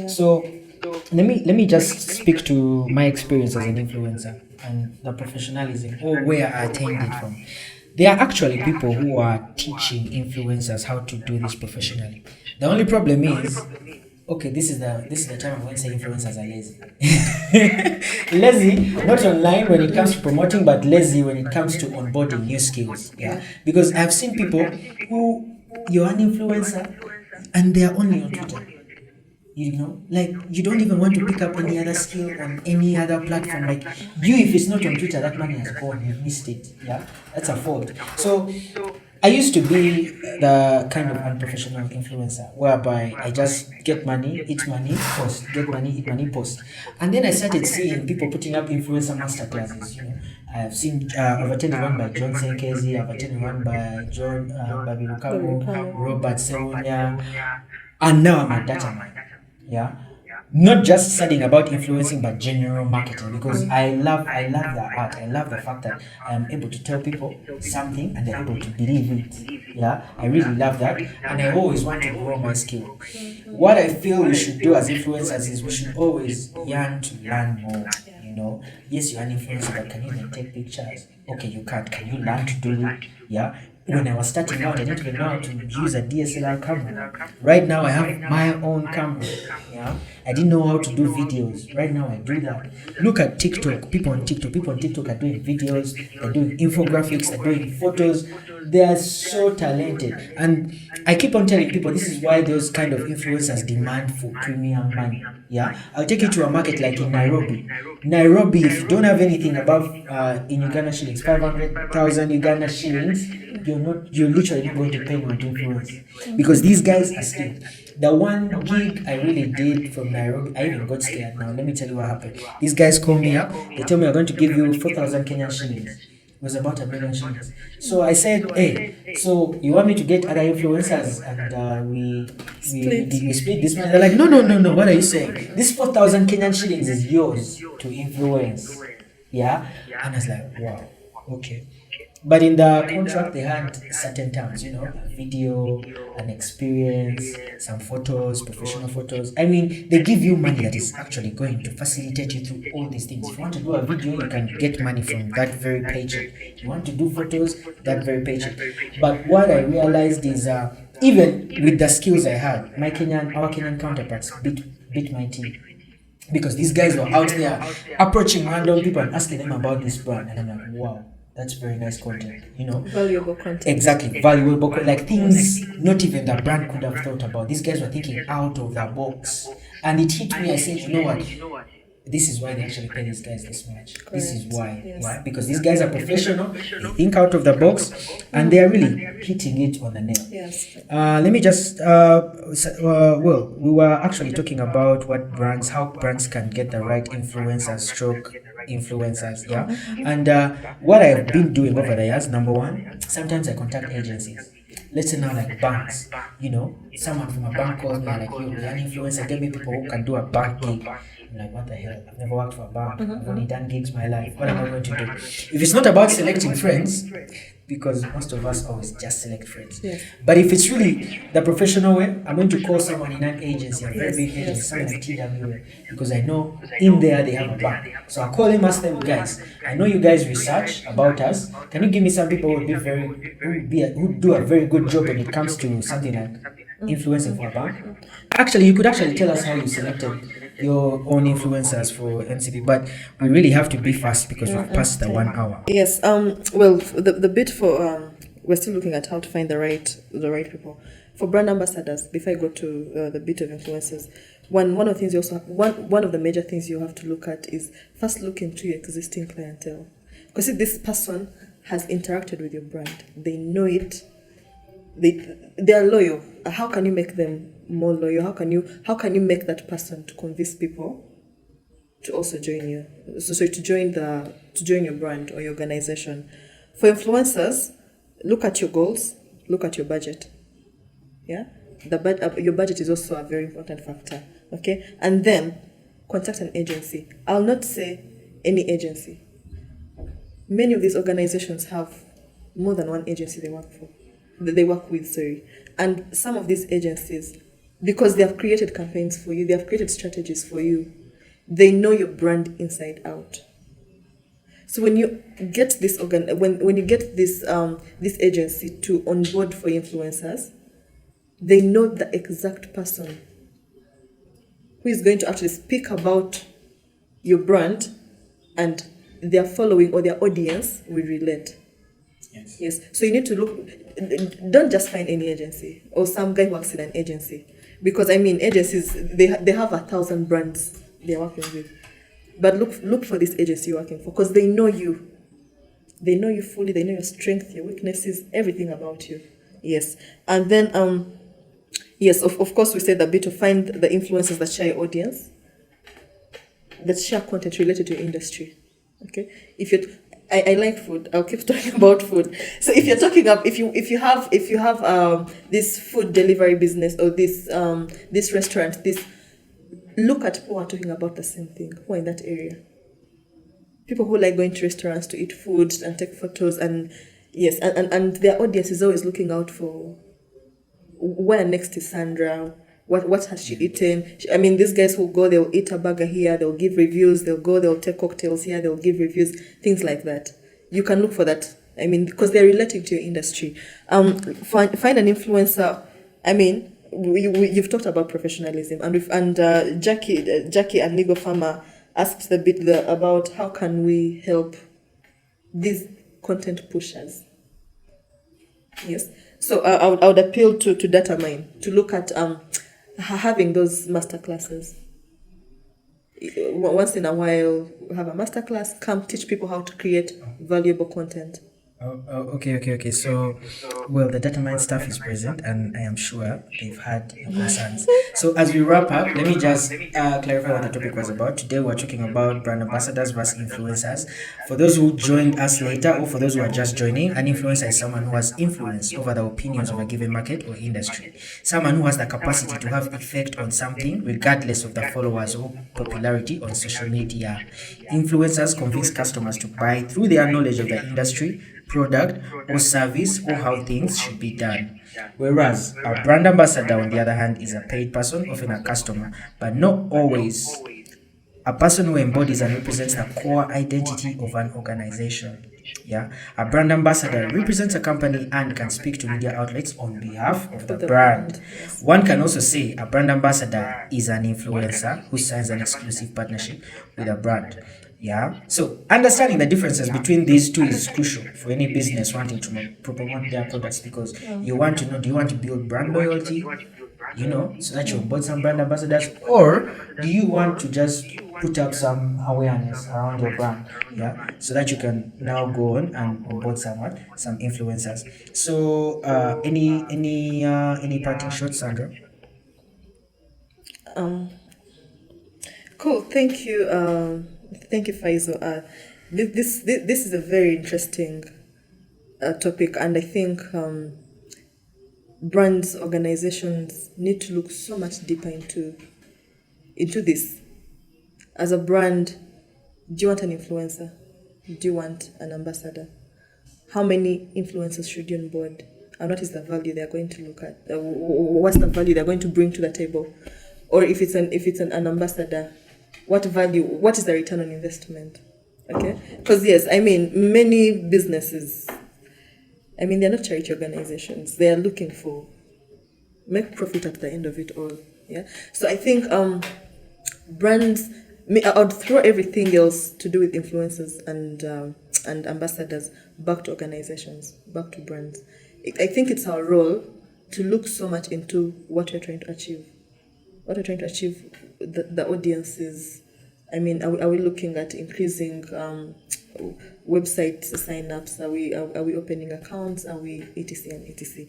So let me just speak to my experience as an influencer and the professionalism or where I attained it from. There are actually people who are teaching influencers how to do this professionally. The only problem is, okay, this is the time I'm going to say influencers are lazy. Lazy, not online when it comes to promoting, but lazy when it comes to onboarding new skills. Yeah, because I've seen people who you're an influencer and they are only on Twitter. Like you don't even want to pick up any other skill on any other platform. Like you, if it's not on Twitter, that money has gone. You've missed it. Yeah, that's a fault. So I used to be the kind of unprofessional influencer whereby I just get money, eat money, post, get money, eat money, post. And then I started seeing people putting up influencer master classes. I've attended one by John Senkezi, I've attended one by John Babirukamu, Robert Sewonia, and now I'm at Datamine. Yeah, not just studying about influencing but general marketing, because I love the art. I love the fact that I am able to tell people something and they're able to believe it. Yeah, I really love that, and I always want to grow my skill. What I feel we should do as influencers is we should always yearn to learn more. Yes, you're an influencer, but can you even take pictures? Okay, you can't. Can you learn to do it? Yeah. When I was starting out, I didn't even know how to use a DSLR camera. Right now, I have my own camera. Yeah, I didn't know how to do videos. Right now, I do that. Look at TikTok. People on TikTok are doing videos. They're doing infographics. They're doing photos. They are so talented, and I keep on telling people this is why those kind of influencers demand for premium money. Yeah, I'll take you to a market like in Nairobi. Nairobi, if you don't have anything above in Uganda shillings, 500,000 Uganda shillings, you're literally not going to pay anyone to influence, because these guys are skilled. The one gig I really did from Nairobi, I even got scared. Now let me tell you what happened. These guys call me up. They tell me I'm going to give you 4,000 Kenyan shillings. It was about 1 million shillings. So I said, hey, so you want me to get other influencers and we split this money? They're like, no. What are you saying? This 4,000 Kenyan shillings is yours to influence. Yeah, and I was like, wow, okay. But in the contract, they had certain terms, a video, an experience, some photos, professional photos. I mean, they give you money that is actually going to facilitate you through all these things. If you want to do a video, you can get money from that very paycheck. If you want to do photos, that very paycheck. But what I realized is, even with the skills I had, our Kenyan counterparts beat my team, because these guys were out there approaching random people and asking them about this brand, and I'm like, wow, that's very nice content. Valuable content. Exactly, valuable, like things not even the brand could have thought about. These guys were thinking out of the box, and it hit me. I said, you know what? This is why they actually pay these guys this much. Correct. This is why. Yes. Why? Because these guys are professional, they think out of the box, and they are really hitting it on the nail. Yes. Let me just, we were actually talking about how brands can get the right influencers, yeah. And what I've been doing over the years, number one, sometimes I contact agencies. Let's say now, like banks, someone from a bank calls me like, yo, you're an influencer, get me people who can do a bank gig. I'm like, what the hell? I've never worked for a bank. I've only done gigs my life. What am I going to do? If it's not about selecting friends, because most of us always just select friends. Yes. But if it's really the professional way, I'm going to call someone in an agency, a very big agency, someone like TWA, because I know in there they have a bank. So I'll call them, ask them, guys, I know you guys research about us. Can you give me some people who do a very good job when it comes to something like influencing for a bank? Actually, you could actually tell us how you selected your own influencers for NCP, but we really have to be fast because we've passed the 1 hour. Yes. Well, the bit for we're still looking at how to find the right people for brand ambassadors. Before I go to the bit of influencers, one of the things you also one of the major things you have to look at is first look into your existing clientele, because if this person has interacted with your brand, they know it. They are loyal. How can you make them more loyal? How can you make that person to convince people to also join you? So to join your brand or your organization. For influencers, look at your goals, look at your budget. Yeah, your budget is also a very important factor. Okay, and then contact an agency. I'll not say any agency. Many of these organizations have more than one agency they work with, and some of these agencies because they have created campaigns for you, they have created strategies for you. They know your brand inside out. So when you get this when you get this agency to onboard for influencers, they know the exact person who is going to actually speak about your brand, and their following or their audience will relate. Yes. So you need to look. Don't just find any agency or some guy who works in an agency, because I mean agencies they have 1,000 brands they're working with, but look for this agency you're working for, because they know you. They know you fully. They know your strengths, your weaknesses, everything about you. Yes, and then yes, of course we said a bit to find the influencers that share your audience, that share content related to your industry. Okay, if you I like food. I'll keep talking about food. So if you're talking up, if you have this food delivery business, or this restaurant, look at people who are talking about the same thing, who are in that area. People who like going to restaurants to eat food and take photos, and yes, and their audience is always looking out for where next is Sandra. What has she eaten? I mean, these guys who go, they'll eat a burger here, they'll give reviews, they'll take cocktails here, they'll give reviews, things like that. You can look for that. I mean, because they're relating to your industry. Find an influencer. I mean, you've talked about professionalism, and Jackie and Legal Farmer asked a bit about how can we help these content pushers. Yes. So I would appeal to Datamine to look at having those masterclasses. Once in a while, have a masterclass. Come teach people how to create valuable content. Okay. So, well, the Datamine staff is present, and I am sure they've had your concerns. So, as we wrap up, let me just clarify what the topic was about. Today, we're talking about brand ambassadors versus influencers. For those who joined us later, or for those who are just joining, an influencer is someone who has influence over the opinions of a given market or industry. Someone who has the capacity to have effect on something, regardless of the followers or popularity on social media. Influencers convince customers to buy through their knowledge of the industry, product, or service, or how things should be done. Whereas a brand ambassador, on the other hand, is a paid person, often a customer, but not always a person who embodies and represents the core identity of an organization. Yeah, a brand ambassador represents a company and can speak to media outlets on behalf of the brand. One can also say a brand ambassador is an influencer who signs an exclusive partnership with a brand. Yeah, so understanding the differences between these two is crucial for any business wanting to promote their products, because you want to know, do you want to build brand loyalty, so that you onboard some brand ambassadors, or do you want to just put up some awareness around your brand, so that you can now go on and onboard some influencers. So any parting shots, Sandra? Cool. Thank you. Thank you, Faizo. This is a very interesting topic, and I think brands, organizations need to look so much deeper into this. As a brand, do you want an influencer? Do you want an ambassador? How many influencers should you onboard? And what is the value they are going to look at? What's the value they're going to bring to the table? Or if it's an ambassador, what value? What is the return on investment? Okay, because yes, I mean many businesses, I mean they're not charity organizations. They are looking for make profit at the end of it all. Yeah, so I think brands. I would throw everything else to do with influencers and ambassadors back to organizations, back to brands. I think it's our role to look so much into what we're trying to achieve. What we're trying to achieve, the audiences. I mean, are we looking at increasing website sign-ups? Are we opening accounts? Are we etc and etc?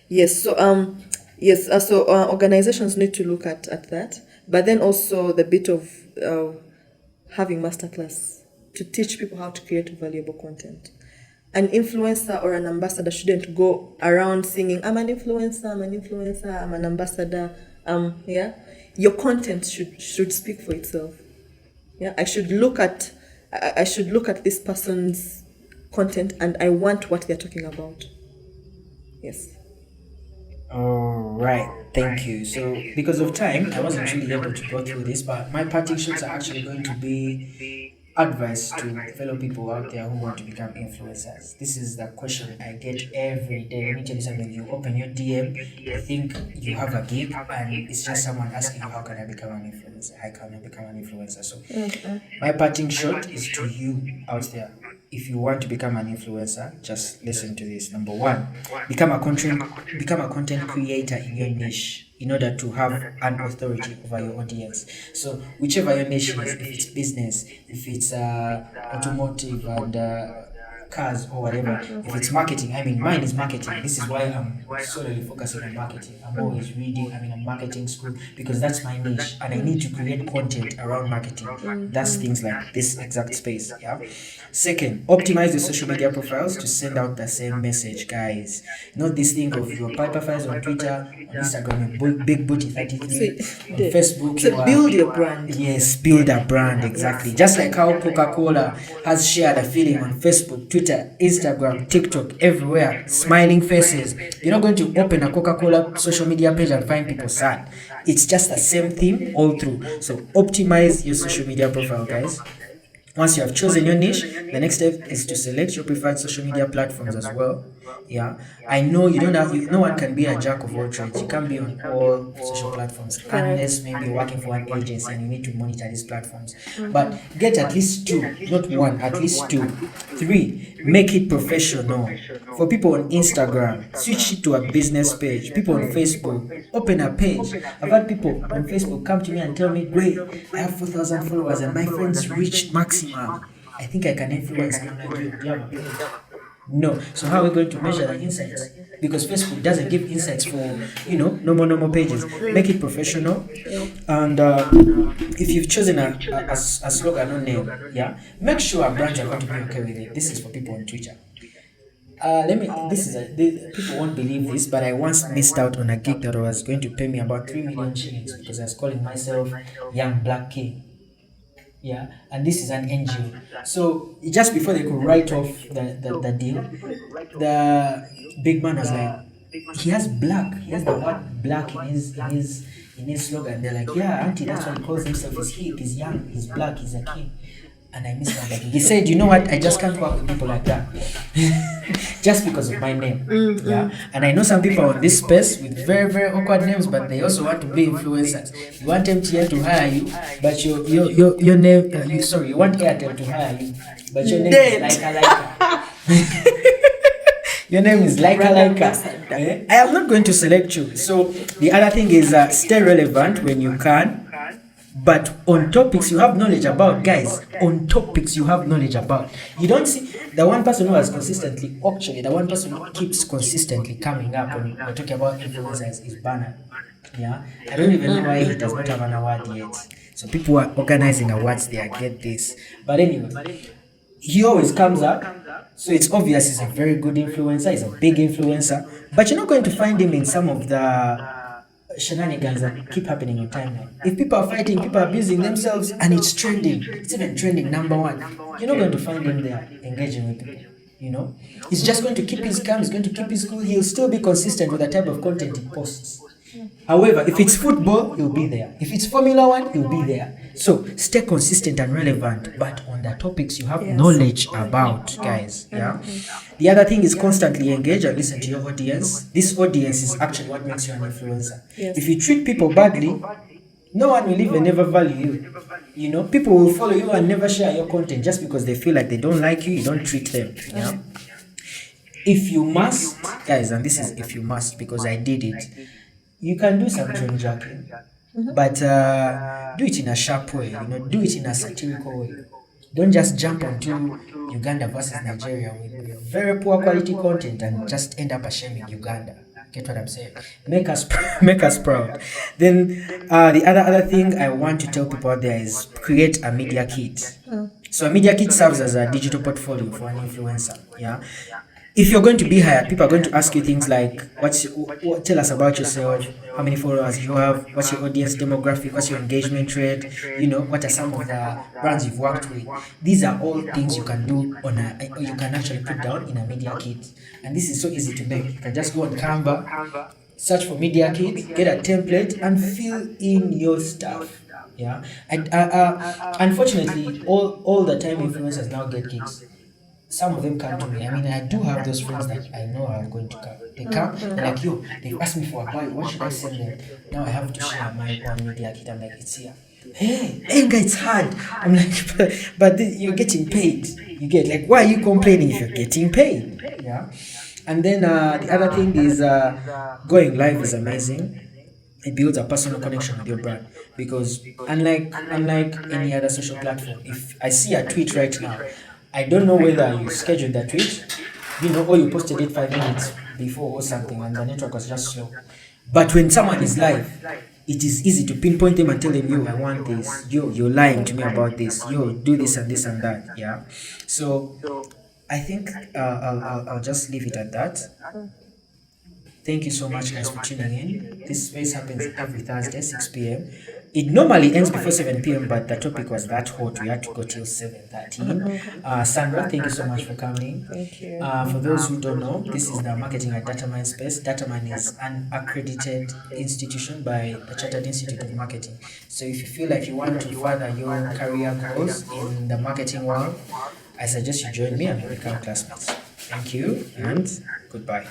Yes. So organizations need to look at that, but then also the bit of having masterclass to teach people how to create valuable content. An influencer or an ambassador shouldn't go around singing, I'm an influencer, I'm an ambassador. Your content should speak for itself. Yeah, I should look at this person's content and I want what they're talking about. Yes. All right, thank you. So, because of time, I wasn't really able to go through this, but my parting shots are actually going to be advice to fellow people out there who want to become influencers. This is the question I get every day. Let me tell you something. You open your DM, you think you have a gig, and it's just someone asking you, how can I become an influencer? How can I become an influencer? So, my parting shot is to you out there. If you want to become an influencer, just listen to this. Number one, become a content creator in your niche in order to have an authority over your audience. So whichever your niche is, if it's business, if it's automotive and cars or whatever, if it's marketing, I mean mine is marketing. This is why I'm solely focusing on marketing. I'm always reading, I'm in a marketing school because that's my niche and I need to create content around marketing. That's things like this exact space. Yeah. Second, optimize your social media profiles to send out the same message, guys. Not this thing of your piper files on Twitter, on Instagram, your big booty 33, on Facebook. So build your brand. Yes, build a brand, exactly. Just like how Coca-Cola has shared a feeling on Facebook, Twitter, Instagram, TikTok, everywhere, smiling faces. You're not going to open a Coca-Cola social media page and find people sad. It's just the same theme all through. So optimize your social media profile, guys. Once you have chosen your niche, the next step is to select your preferred social media platforms as well. Yeah, I know you don't have, no one can be a jack of all trades. You can't be on all social platforms unless maybe you're working for an agency and you need to monitor these platforms. But get at least two, not one, at least two. Three, make it professional. For people on Instagram, switch it to a business page. People on Facebook, open a page. I've had people on Facebook come to me and tell me, great, I have 4,000 followers and my friends reached maximum. I think I can influence them. I'm like, do you have a page? No. So how are we going to measure the insights? Because Facebook doesn't give insights for, normal pages. Make it professional. And if you've chosen a slogan or name, yeah, make sure our brands are going to be okay with it. This is for people on Twitter. People won't believe this, but I once missed out on a gig that was going to pay me about 3 million shillings because I was calling myself Young Black King. Yeah, and this is an NGO. So just before they could write off the deal, the big man was like, he has the word black in his slogan. They're like, yeah, auntie, that's what he calls himself. He's hip, he's young, he's black, he's a king. And I missed that. He said, you know what? I just can't work with people like that. Just because of my name. Yeah. And I know some people on this space with very, very awkward names, but they also want to be influencers. You want MTN to hire you, but your name, you want Airtel to hire you, but your name is Laika. Your name is Laika. I am not going to select you. So the other thing is stay relevant when you can. But on topics you have knowledge about, guys, on topics you have knowledge about. You don't see the one person who has consistently, actually, the one person who keeps consistently coming up when we're talking about influencers is Banner. Yeah, I don't even know why he does not have an award yet. So people are organizing awards there, get this. But anyway, he always comes up. So it's obvious he's a very good influencer, he's a big influencer. But you're not going to find him in some of the shenanigans that keep happening in timeline. If people are fighting, people are abusing themselves, and it's trending, it's even trending #1, you're not going to find him there engaging with people. He's just going to keep his calm, he's going to keep his cool, he'll still be consistent with the type of content he posts. However, if it's football, he'll be there. If it's Formula 1, he'll be there. So stay consistent and relevant, but on the topics you have knowledge about, guys. Yeah. The other thing is constantly engage and listen to your audience. This audience is actually what makes you an influencer. If you treat people badly, no one will even ever value you. People will follow you and never share your content just because they feel like they don't like you don't treat them. Yeah. If you must, guys, and this is if you must because I did it, you can do some train jacking, but do it in a sharp way, do it in a satirical way. Don't just jump onto Uganda versus Nigeria with very poor quality content and just end up shaming Uganda. Get what I'm saying? Make us proud. Then the other thing I want to tell people out there is create a media kit. So a media kit serves as a digital portfolio for an influencer. Yeah. If you're going to be hired, people are going to ask you things like, tell us about yourself, how many followers you have, what's your audience demographic, what's your engagement rate, what are some of the brands you've worked with. These are all things you can do you can actually put down in a media kit. And this is so easy to make. You can just go on Canva, search for media kits, get a template, and fill in your stuff. Yeah, and unfortunately, all the time influencers now get gigs. Some of them come to me. I mean, I do have those friends that I know are going to come. They come, they're like, yo, they've asked me for a bio. What should I send them? Now I have to share my one media kit. I'm like, it's here. Hey, Enga, it's hard. I'm like, but you're getting paid. You get like, why are you complaining if you're getting paid? Yeah. And then the other thing is going live is amazing. It builds a personal connection with your brand because unlike any other social platform, if I see a tweet right now, I don't know whether you scheduled that tweet, or you posted it 5 minutes before or something, and the network was just slow. But when someone is live, it is easy to pinpoint them and tell them, yo, I want this, yo, you're lying to me about this, yo, do this and this and that. Yeah. So I think I'll just leave it at that. Thank you so much, guys, for tuning in. This space happens every Thursday, 6 p.m. It normally ends before 7 p.m., but the topic was that hot. We had to go till 7:13. Sandra, thank you so much for coming. Thank you. For those who don't know, this is the Marketing at Datamine space. Datamine is an accredited institution by the Chartered Institute of Marketing. So if you feel like you want to further your career goals in the marketing world, I suggest you join me and we become classmates. Thank you and goodbye.